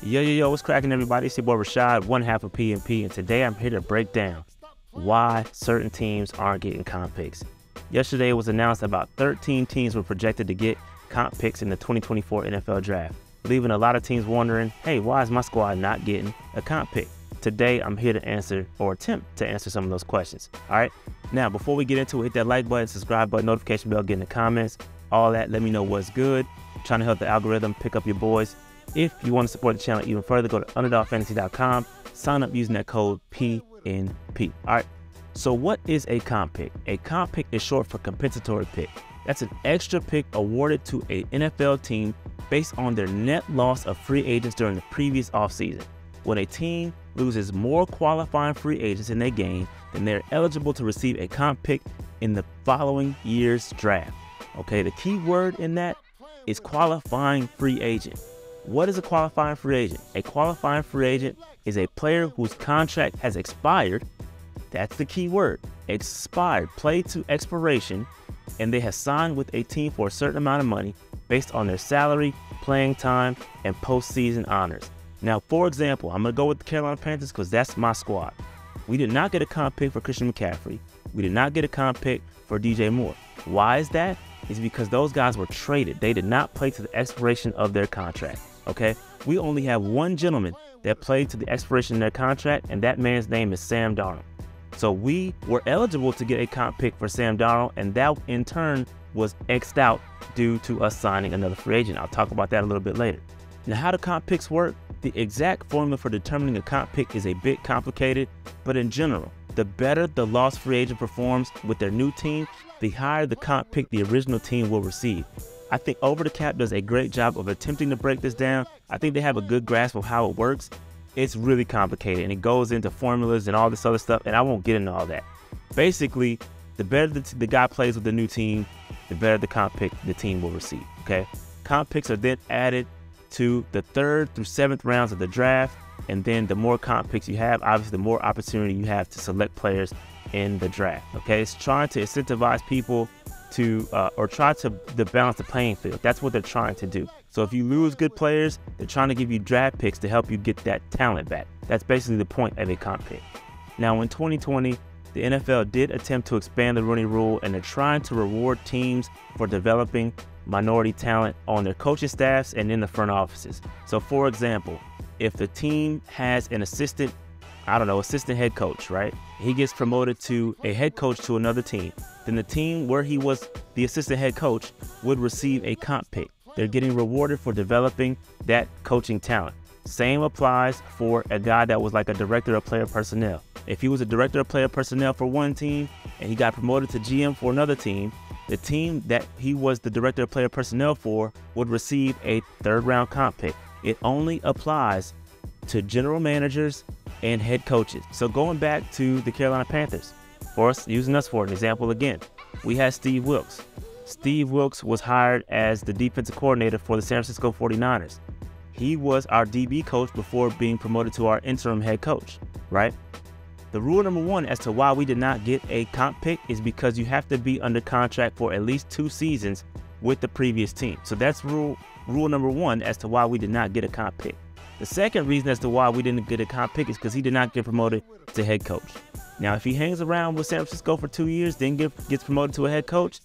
Yo, what's cracking, everybody? It's your boy Rashad, one half of PNP, and today I'm here to break down why certain teams aren't getting comp picks. Yesterday it was announced about 13 teams were projected to get comp picks in the 2024 NFL Draft, leaving a lot of teams wondering, hey, why is my squad not getting a comp pick? Today I'm here to answer, or attempt to answer, some of those questions. All right, now before we get into it, hit that like button, subscribe button, notification bell, get in the comments, all that. Let me know what's good. I'm trying to help the algorithm pick up your boys. If you want to support the channel even further, go to underdogfantasy.com, sign up using that code PNP. All right, so what is a comp pick? A comp pick is short for compensatory pick. That's an extra pick awarded to an NFL team based on their net loss of free agents during the previous offseason. When a team loses more qualifying free agents than they gain, then they're eligible to receive a comp pick in the following year's draft. Okay, the key word in that is qualifying free agent. What is a qualifying free agent? A qualifying free agent is a player whose contract has expired. That's the key word. Expired, played to expiration, and they have signed with a team for a certain amount of money based on their salary, playing time, and postseason honors. Now, for example, I'm going to go with the Carolina Panthers because that's my squad. We did not get a comp pick for Christian McCaffrey. We did not get a comp pick for DJ Moore. Why is that? It's because those guys were traded. They did not play to the expiration of their contract. Okay, we only have one gentleman that played to the expiration of their contract, and that man's name is Sam Darnold. So we were eligible to get a comp pick for Sam Darnold, and that in turn was X'd out due to us signing another free agent. I'll talk about that a little bit later. Now, how do comp picks work? The exact formula for determining a comp pick is a bit complicated, but in general, the better the lost free agent performs with their new team, the higher the comp pick the original team will receive. I think Over the Cap does a great job of attempting to break this down. I think they have a good grasp of how it works. It's really complicated, and it goes into formulas and all this other stuff, and I won't get into all that. Basically, the better the guy plays with the new team, the better the comp pick the team will receive, okay? Comp picks are then added to the 3rd through 7th rounds of the draft, and then the more comp picks you have, obviously the more opportunity you have to select players in the draft, okay? It's trying to incentivize people to or try to balance the playing field. That's what they're trying to do. So if you lose good players, they're trying to give you draft picks to help you get that talent back. That's basically the point of a comp pick. Now, in 2020, the NFL did attempt to expand the Rooney Rule, and they're trying to reward teams for developing minority talent on their coaching staffs and in the front offices. So for example, if the team has an assistant head coach, right? He gets promoted to a head coach to another team. Then the team where he was the assistant head coach would receive a comp pick. They're getting rewarded for developing that coaching talent. Same applies for a guy that was like a director of player personnel. If he was a director of player personnel for one team and he got promoted to GM for another team, the team that he was the director of player personnel for would receive a 3rd round comp pick. It only applies to general managers and head coaches. So going back to the Carolina Panthers, using us for an example again, we had Steve Wilks. Steve Wilks was hired as the defensive coordinator for the San Francisco 49ers. He was our DB coach before being promoted to our interim head coach, right? The rule number 1 as to why we did not get a comp pick is because you have to be under contract for at least 2 seasons with the previous team. So that's rule number 1 as to why we did not get a comp pick. The second reason as to why we didn't get a comp pick is because he did not get promoted to head coach. Now, if he hangs around with San Francisco for 2 years, then gets promoted to a head coach,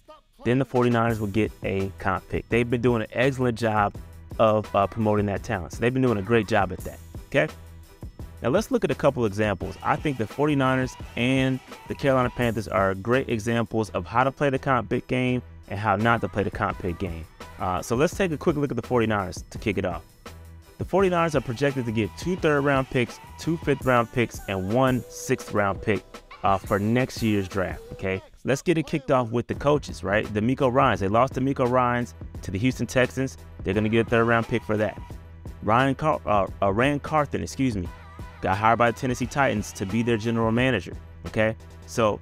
then the 49ers will get a comp pick. They've been doing an excellent job of promoting that talent. So they've been doing a great job at that, okay? Now, let's look at a couple examples. I think the 49ers and the Carolina Panthers are great examples of how to play the comp pick game and how not to play the comp pick game. So let's take a quick look at the 49ers to kick it off. The 49ers are projected to get 2 3rd-round picks, 2 5th-round picks, and 1 6th-round pick for next year's draft, okay? Let's get it kicked off with the coaches, right? The Miko Ryans. They lost the Miko Ryans to the Houston Texans. They're going to get a 3rd-round pick for that. Rand Carthen, got hired by the Tennessee Titans to be their general manager, okay? So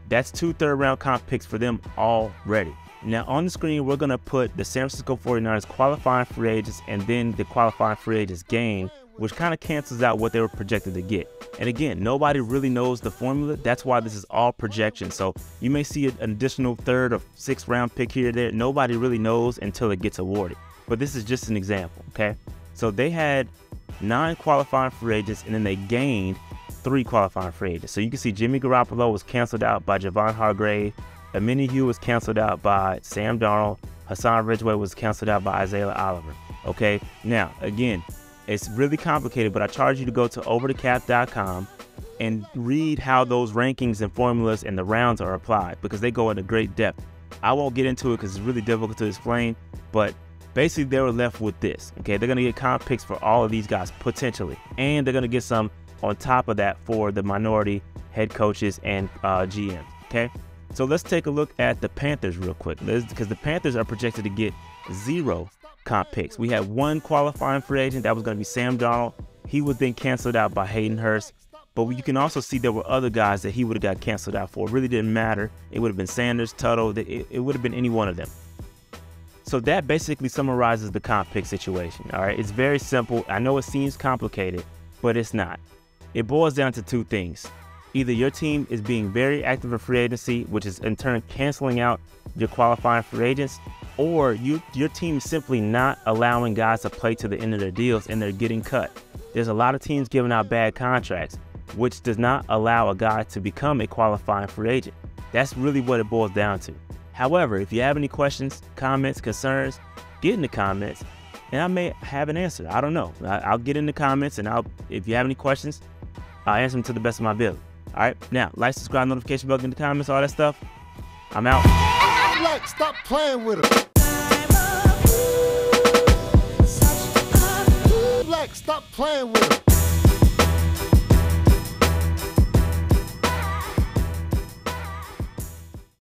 that's 2 3rd-round comp picks for them already. Now on the screen, we're going to put the San Francisco 49ers qualifying free agents and then the qualifying free agents gain, which kind of cancels out what they were projected to get. And again, nobody really knows the formula. That's why this is all projection. So you may see an additional 3rd or 6th round pick here or there. Nobody really knows until it gets awarded. But this is just an example, okay? So they had 9 qualifying free agents, and then they gained 3 qualifying free agents. So you can see Jimmy Garoppolo was canceled out by Javon Hargrave. Amini Hugh was canceled out by Sam Darnold. Hassan Ridgeway was canceled out by Isaiah Oliver. Okay, now, again, it's really complicated, but I charge you to go to overthecap.com and read how those rankings and formulas and the rounds are applied, because they go into great depth. I won't get into it because it's really difficult to explain, but basically they were left with this. Okay, they're going to get comp picks for all of these guys potentially, and they're going to get some on top of that for the minority head coaches and GMs. Okay, so let's take a look at the Panthers real quick, because the Panthers are projected to get 0 comp picks. We had 1 qualifying free agent. That was going to be Sam Darnold. He was then canceled out by Hayden Hurst. But you can also see there were other guys that he would have got canceled out for. It really didn't matter. It would have been Sanders, Tuttle. It would have been any one of them. So that basically summarizes the comp pick situation. All right, it's very simple. I know it seems complicated, but it's not. It boils down to 2 things. Either your team is being very active in free agency, which is in turn canceling out your qualifying free agents, or your team is simply not allowing guys to play to the end of their deals and they're getting cut. There's a lot of teams giving out bad contracts, which does not allow a guy to become a qualifying free agent. That's really what it boils down to. However, if you have any questions, comments, concerns, get in the comments and I may have an answer. I don't know. I'll get in the comments, and if you have any questions, I'll answer them to the best of my ability. All right, now, like, subscribe, notification bell in the comments, all that stuff. I'm out. Like, stop playing with him. Like, stop playing with him.